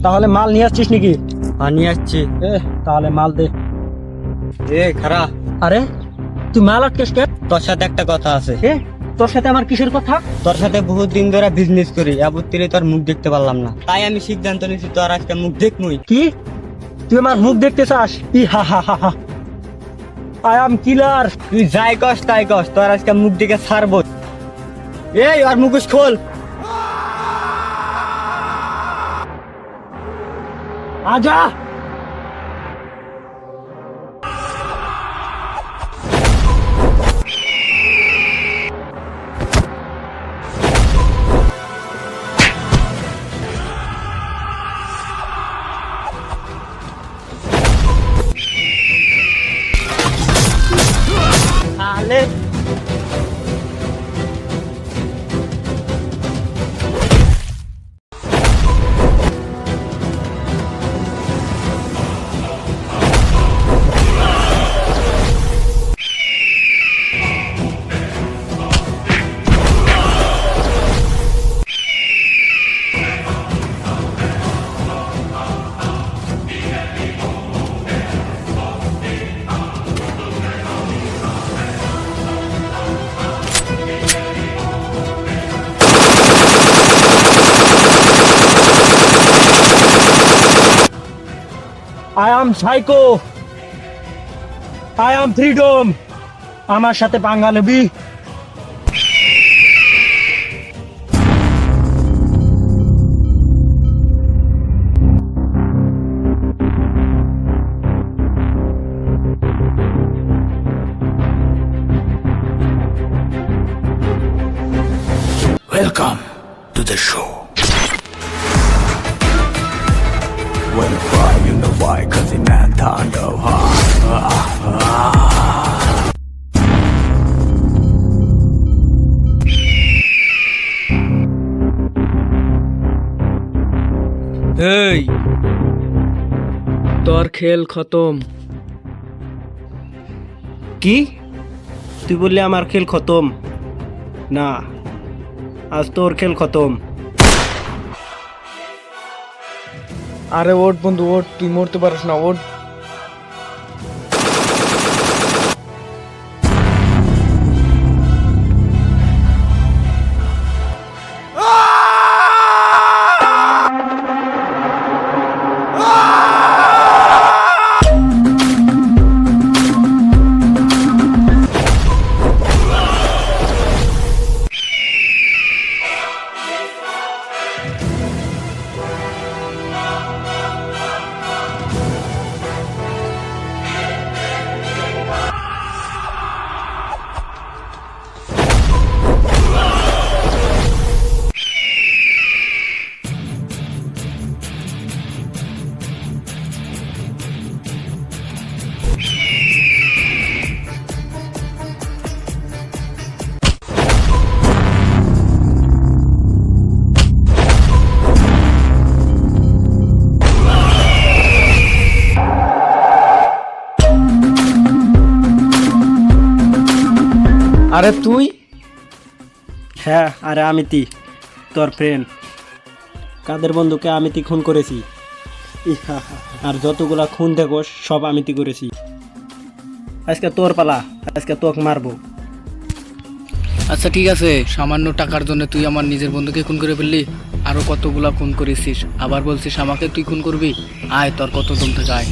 তাহলে মাল নিয়ে আসছিস নাকি? নিয়ে আসছি। তাহলে মাল দে। খারাপ। আরে তুই মাল আটকেস কে? তোর সাথে একটা কথা আছে। তোর সাথে আমার কিসের কথা? তোর সাথে বহুত দিন ধরে বিজনেস করি, এবার তোর মুখ দেখতে পারলাম না, তাই আমি সিদ্ধান্ত নিয়েছি তোর আজকে মুখ দেখবই। কি তুই আমার মুখ দেখতে চাস? আই এম কিলার। তুই যাই কস তাই কস, তোর আজকে মুখ দিকে ছাড়বো। আর মুখোশ খোল। আজা তাহলে I am psycho, I am freedom. আমার সাথে পাঙ্গা নেবি? Welcome to the show. When you cry, you know why, 'cause the man thunder এই তোর খেল খতম। কি তুই বললি আমার খেল খতম? না, আজ তোর খেল খতম। আরে ওঠ বন্ধু ওঠ, তুই মরতে পারিস না, ওঠ। আরে তুই? হ্যাঁ, আরে আমিতি, তোর ফ্রেন্ড। কাদের বন্ধুকে আমিতি খুন করেছি, আর যতগুলা খুন দেখো সব আমিতি করেছি। আজকে তোর পালা, আজকে তোকে মারবো। আচ্ছা ঠিক আছে, সামান্য টাকার জন্য তুই আমার নিজের বন্ধুকে খুন করে ফেললি, আরো কতগুলা খুন করেছিস, আবার বলছিস আমাকে তুই খুন করবি। আয় তোর কত দম থেকে আয়।